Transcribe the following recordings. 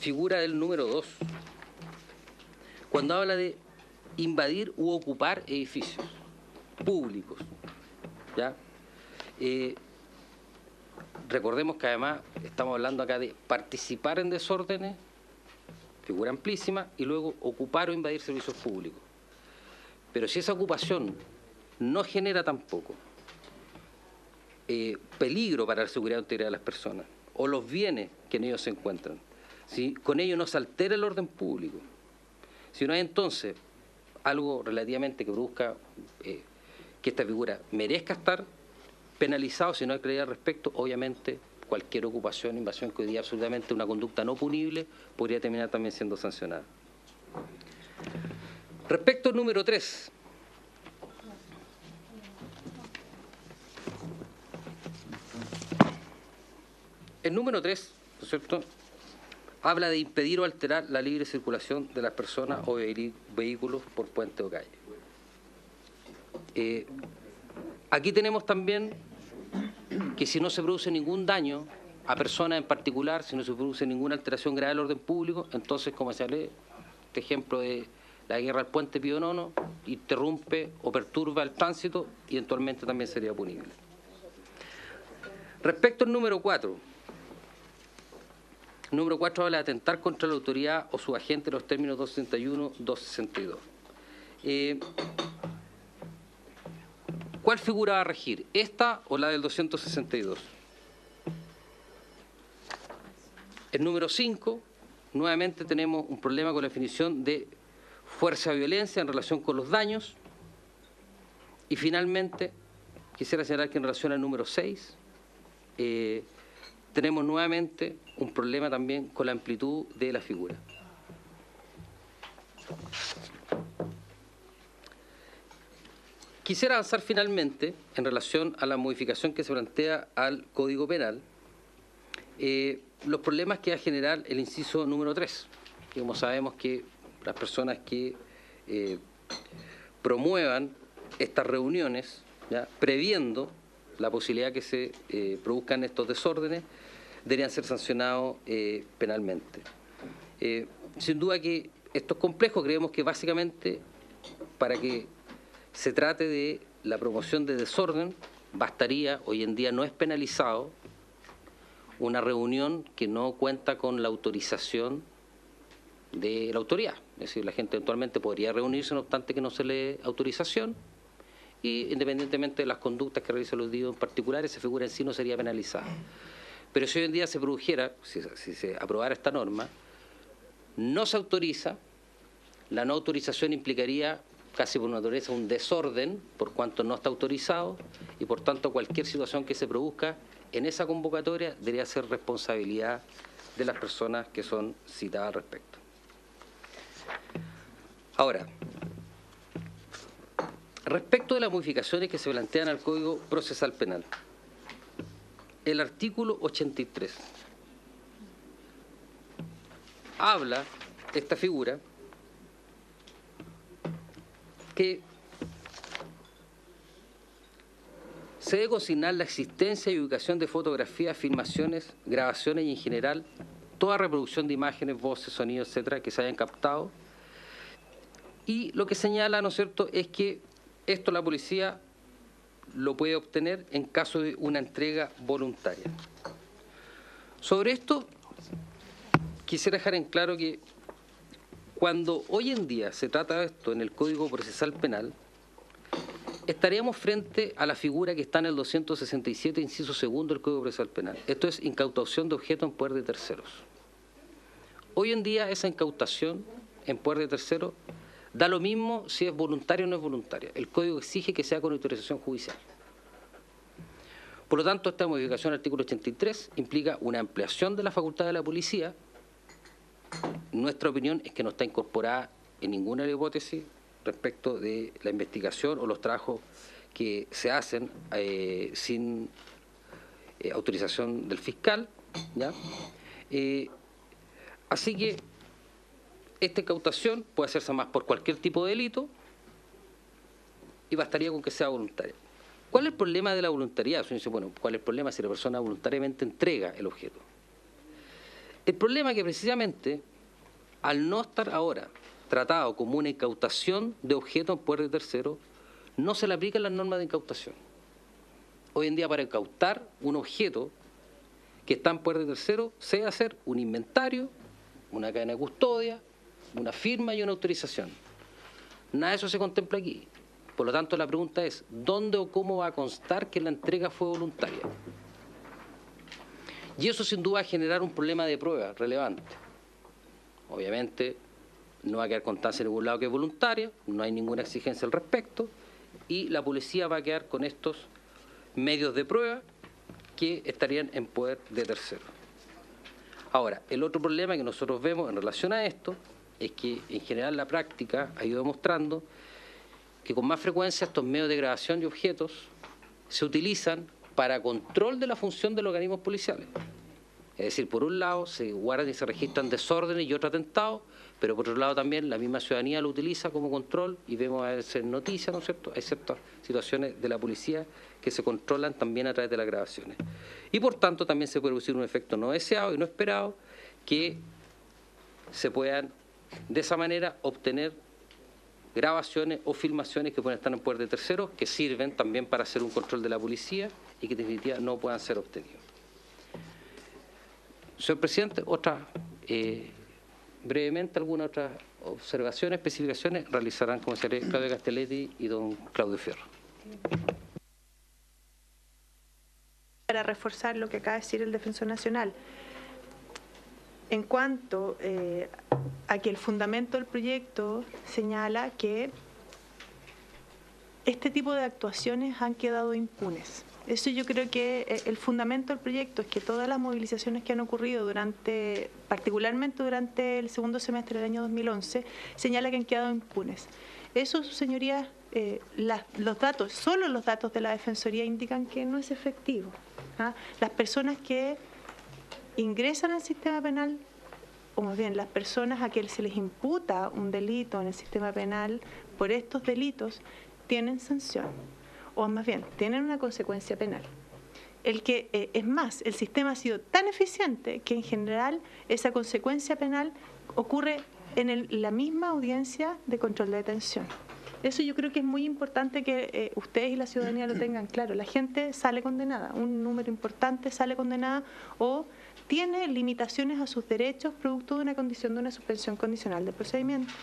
figura del número 2, cuando habla de invadir u ocupar edificios públicos, ¿ya? Recordemos que además estamos hablando acá de participar en desórdenes, figura amplísima, y luego ocupar o invadir servicios públicos. Pero si esa ocupación no genera tampoco peligro para la seguridad e integridad de las personas o los bienes que en ellos se encuentran, si con ello no se altera el orden público, si no hay entonces algo relativamente que produzca que esta figura merezca estar penalizado, si no hay claridad al respecto, obviamente cualquier ocupación, invasión que hoy día absolutamente una conducta no punible podría terminar también siendo sancionada. Respecto al número 3, el número 3, ¿no es cierto?, habla de impedir o alterar la libre circulación de las personas o vehículos por puente o calle. Aquí tenemos también que si no se produce ningún daño a personas en particular, si no se produce ninguna alteración grave del orden público, entonces, como se hablé, este ejemplo de la guerra al puente Pío IX, interrumpe o perturba el tránsito y eventualmente también sería punible. Respecto al número 4, el número 4 habla de atentar contra la autoridad o su agente en los términos 261, 262. ¿Cuál figura va a regir? ¿Esta o la del 262? El número 5, nuevamente tenemos un problema con la definición de fuerza de violencia en relación con los daños. Y finalmente, quisiera señalar que en relación al número 6, tenemos nuevamente un problema también con la amplitud de la figura. Quisiera avanzar finalmente en relación a la modificación que se plantea al Código Penal, los problemas que va a generar el inciso número 3. Y como sabemos que las personas que promuevan estas reuniones, ¿ya?, previendo la posibilidad que se produzcan estos desórdenes, deberían ser sancionados penalmente. Sin duda que esto es complejo, creemos que básicamente para que se trate de la promoción de desorden, bastaría, hoy en día no es penalizado, una reunión que no cuenta con la autorización de la autoridad. Es decir, la gente eventualmente podría reunirse, no obstante que no se le dé autorización, y independientemente de las conductas que realiza el individuo en particular, esa figura en sí no sería penalizada. Pero si hoy en día se produjera, si se aprobara esta norma, no se autoriza, la no autorización implicaría casi por naturaleza un desorden, por cuanto no está autorizado, y por tanto cualquier situación que se produzca en esa convocatoria debería ser responsabilidad de las personas que son citadas al respecto. Ahora, respecto de las modificaciones que se plantean al Código Procesal Penal, el artículo 83 habla de esta figura que se debe consignar la existencia y ubicación de fotografías, filmaciones, grabaciones y en general toda reproducción de imágenes, voces, sonidos, etcétera, que se hayan captado. Y lo que señala, ¿no es cierto?, es que esto la policía lo puede obtener en caso de una entrega voluntaria. Sobre esto, quisiera dejar en claro que cuando hoy en día se trata de esto en el Código Procesal Penal, estaríamos frente a la figura que está en el 267, inciso segundo del Código Procesal Penal. Esto es incautación de objetos en poder de terceros. Hoy en día esa incautación en poder de terceros da lo mismo si es voluntaria o no es voluntaria. El Código exige que sea con autorización judicial. Por lo tanto, esta modificación al artículo 83 implica una ampliación de la facultad de la policía. Nuestra opinión es que no está incorporada en ninguna hipótesis respecto de la investigación o los trabajos que se hacen sin autorización del fiscal, ¿ya? Así que esta incautación puede hacerse más por cualquier tipo de delito y bastaría con que sea voluntaria. ¿Cuál es el problema de la voluntariedad? Uno dice, bueno, ¿cuál es el problema si la persona voluntariamente entrega el objeto? El problema es que precisamente, al no estar ahora tratado como una incautación de objetos en poder de tercero, no se le aplican las normas de incautación. Hoy en día, para incautar un objeto que está en poder de tercero, se debe hacer un inventario, una cadena de custodia, una firma y una autorización. Nada de eso se contempla aquí. Por lo tanto, la pregunta es, ¿dónde o cómo va a constar que la entrega fue voluntaria? Y eso sin duda va a generar un problema de prueba relevante. Obviamente, no va a quedar constancia en ningún lado que es voluntaria, no hay ninguna exigencia al respecto, y la policía va a quedar con estos medios de prueba que estarían en poder de terceros. Ahora, el otro problema que nosotros vemos en relación a esto es que en general la práctica ha ido demostrando que con más frecuencia estos medios de grabación de objetos se utilizan para control de la función de los organismos policiales. Es decir, por un lado se guardan y se registran desórdenes y otros atentados, pero por otro lado también la misma ciudadanía lo utiliza como control y vemos a veces noticias, ¿no es cierto? Hay ciertas situaciones de la policía que se controlan también a través de las grabaciones. Y por tanto también se puede producir un efecto no deseado y no esperado que se puedan de esa manera obtener grabaciones o filmaciones que pueden estar en poder de terceros, que sirven también para hacer un control de la policía y que en definitiva no puedan ser obtenidos. Señor presidente, brevemente algunas otras observaciones, especificaciones, realizarán, como se Claudio Castelletti y don Claudio Fierro. Para reforzar lo que acaba de decir el Defensor Nacional, en cuanto a que el fundamento del proyecto señala que este tipo de actuaciones han quedado impunes. Eso yo creo que el fundamento del proyecto es que todas las movilizaciones que han ocurrido particularmente durante el segundo semestre del año 2011, señala que han quedado impunes. Eso, sus señorías, solo los datos de la Defensoría indican que no es efectivo. ¿Ah? Las personas que ingresan al sistema penal, o más bien las personas a quienes se les imputa un delito en el sistema penal por estos delitos, tienen sanción, o más bien, tienen una consecuencia penal. Es más, el sistema ha sido tan eficiente que en general esa consecuencia penal ocurre en la misma audiencia de control de detención. Eso yo creo que es muy importante que ustedes y la ciudadanía lo tengan claro. La gente sale condenada, un número importante sale condenada o tiene limitaciones a sus derechos producto de una condición de una suspensión condicional de procedimiento.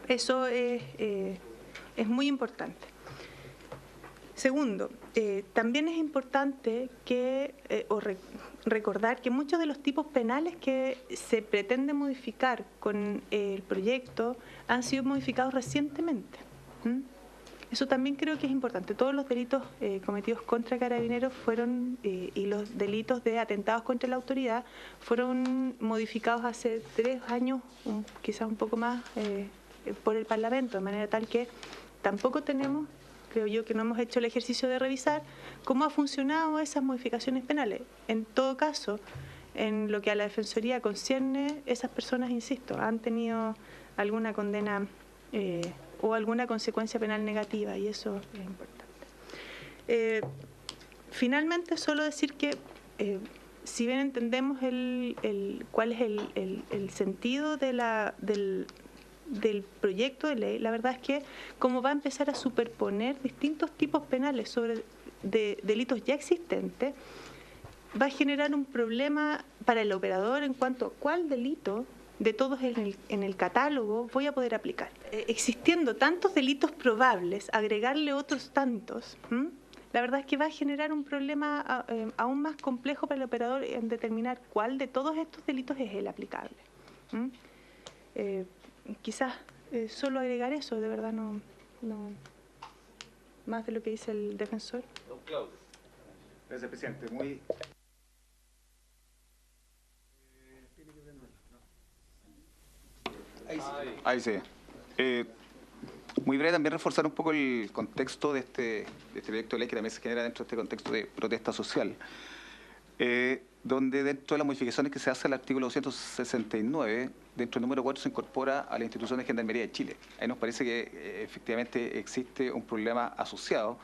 Eso es muy importante. Segundo, también es importante recordar que muchos de los tipos penales que se pretende modificar con el proyecto han sido modificados recientemente. Eso también creo que es importante. Todos los delitos cometidos contra Carabineros y los delitos de atentados contra la autoridad fueron modificados hace 3 años, quizás un poco más, por el Parlamento, de manera tal que tampoco tenemos, creo yo, que no hemos hecho el ejercicio de revisar cómo ha funcionado esas modificaciones penales. En todo caso, en lo que a la Defensoría concierne, esas personas, insisto, han tenido alguna condena o alguna consecuencia penal negativa, y eso es importante. Finalmente, solo decir que si bien entendemos cuál es el sentido del proyecto de ley, la verdad es que como va a empezar a superponer distintos tipos penales sobre delitos ya existentes, va a generar un problema para el operador en cuanto a cuál delito de todos en el catálogo voy a poder aplicar. Existiendo tantos delitos probables, agregarle otros tantos, la verdad es que va a generar un problema aún más complejo para el operador en determinar cuál de todos estos delitos es el aplicable. Quizás solo agregar eso, de verdad no más de lo que dice el defensor. Don Claudio. Gracias, presidente. Ahí sí. Muy breve, también reforzar un poco el contexto de este proyecto de ley que también se genera dentro de este contexto de protesta social, donde dentro de las modificaciones que se hace al artículo 269, dentro del número 4 se incorpora a la institución de Gendarmería de Chile. Ahí nos parece que efectivamente existe un problema asociado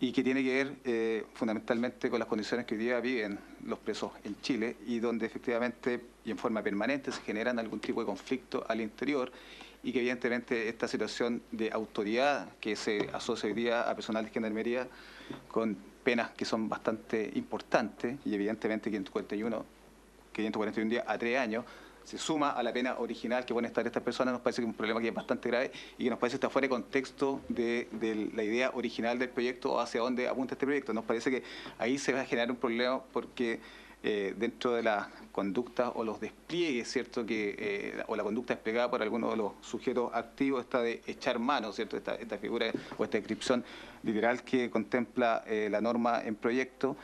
y que tiene que ver fundamentalmente con las condiciones que hoy día viven los presos en Chile y donde efectivamente y en forma permanente se generan algún tipo de conflicto al interior y que evidentemente esta situación de autoridad que se asocia hoy día a personal de Gendarmería con penas que son bastante importantes y evidentemente 541 días a 3 años, se suma a la pena original que pueden estar estas personas, nos parece que es un problema que es bastante grave y que nos parece que está fuera de contexto de la idea original del proyecto o hacia dónde apunta este proyecto. Nos parece que ahí se va a generar un problema porque dentro de las conductas o los despliegues, ¿cierto? O la conducta desplegada por algunos de los sujetos activos, está de echar mano, ¿cierto? Esta figura o esta descripción literal que contempla la norma en proyecto,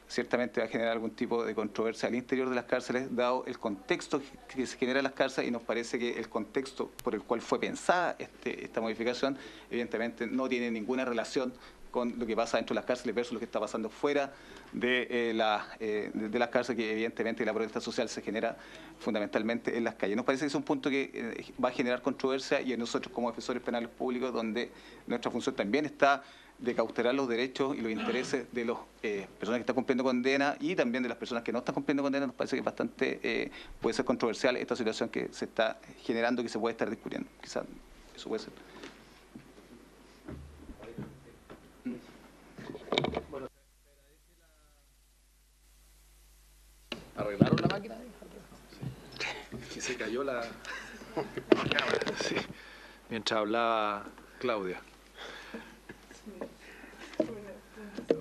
ciertamente va a generar algún tipo de controversia al interior de las cárceles, dado el contexto que se genera en las cárceles, y nos parece que el contexto por el cual fue pensada esta modificación, evidentemente no tiene ninguna relación con lo que pasa dentro de las cárceles versus lo que está pasando fuera de las cárceles, que evidentemente la protesta social se genera fundamentalmente en las calles. Nos parece que es un punto que va a generar controversia y nosotros como defensores penales públicos, donde nuestra función también está de cautelar los derechos y los intereses de las personas que están cumpliendo condena y también de las personas que no están cumpliendo condena, nos parece que bastante puede ser controversial esta situación que se está generando, que se puede estar discutiendo. Quizás eso puede ser. ¿Arreglaron la máquina? Sí. Se cayó la cámara. Sí. Mientras hablaba Claudia.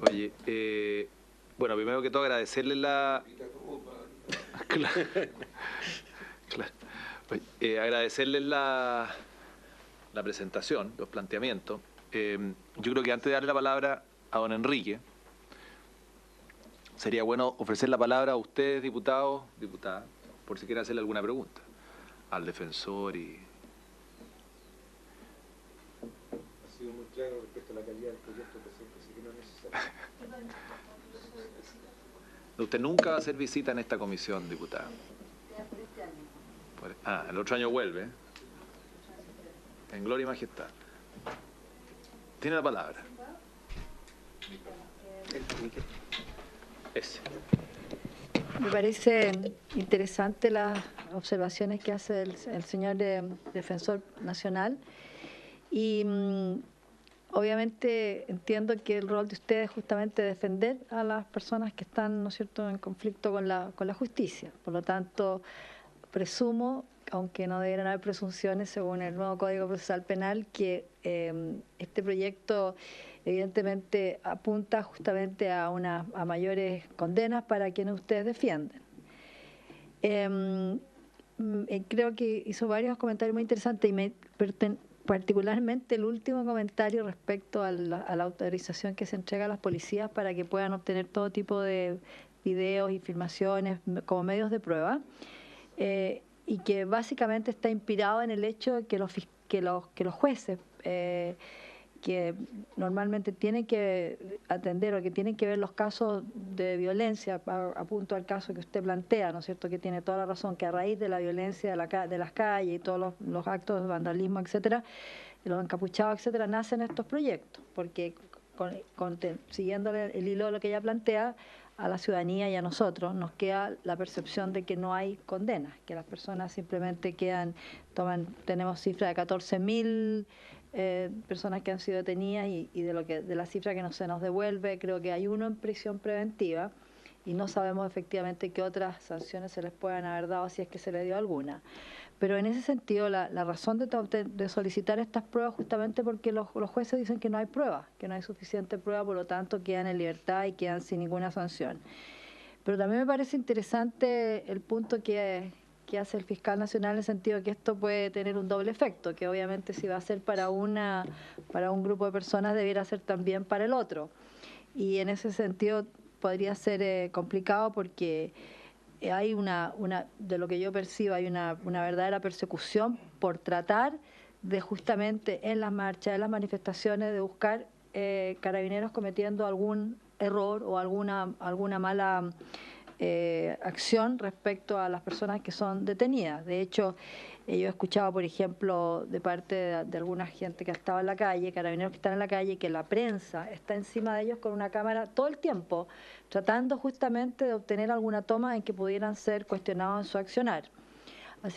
Oye, bueno, primero que todo agradecerle la... Claro. Oye, agradecerles la presentación, los planteamientos. Yo creo que antes de darle la palabra a don Enrique, sería bueno ofrecer la palabra a ustedes, diputados, diputadas, por si quieren hacerle alguna pregunta al defensor y... Ha sido muy claro respecto a la calidad del proyecto, presidente, así que no es necesario. Usted nunca va a hacer visita en esta comisión, diputada. El otro año vuelve, ¿eh? En gloria y majestad. Tiene la palabra. Ese. Me parece interesante las observaciones que hace el señor defensor nacional y obviamente entiendo que el rol de ustedes es justamente defender a las personas que están, ¿no es cierto?, en conflicto con la justicia. Por lo tanto, presumo, aunque no deberían haber presunciones según el nuevo Código Procesal Penal, que este proyecto evidentemente apunta justamente a mayores condenas para quienes ustedes defienden. Creo que hizo varios comentarios muy interesantes y particularmente el último comentario respecto a la autorización que se entrega a las policías para que puedan obtener todo tipo de videos y filmaciones como medios de prueba, y que básicamente está inspirado en el hecho de que los jueces que normalmente tienen que atender o que tienen que ver los casos de violencia, apunto al caso que usted plantea, ¿no es cierto?, que tiene toda la razón, que a raíz de la violencia de las calles y todos los actos de vandalismo, etcétera, de los encapuchados, etcétera, nacen estos proyectos, porque siguiendo el hilo de lo que ella plantea, a la ciudadanía y a nosotros nos queda la percepción de que no hay condenas, que las personas simplemente tenemos cifra de 14.000 personas que han sido detenidas y de la cifra que se nos devuelve, creo que hay uno en prisión preventiva y no sabemos efectivamente qué otras sanciones se les puedan haber dado si es que se le dio alguna. Pero en ese sentido, la razón de solicitar estas pruebas justamente porque los jueces dicen que no hay pruebas, que no hay suficiente prueba, por lo tanto quedan en libertad y quedan sin ninguna sanción. Pero también me parece interesante el punto que hace el fiscal nacional en el sentido de que esto puede tener un doble efecto, que obviamente si va a ser para un grupo de personas debiera ser también para el otro. Y en ese sentido podría ser complicado porque hay de lo que yo percibo, hay una verdadera persecución por tratar de justamente en las marchas, en las manifestaciones, de buscar carabineros cometiendo algún error o alguna mala acción respecto a las personas que son detenidas. De hecho, yo he escuchado, por ejemplo, de parte de alguna gente que ha estado en la calle, carabineros que están en la calle, que la prensa está encima de ellos con una cámara todo el tiempo, tratando justamente de obtener alguna toma en que pudieran ser cuestionados en su accionar.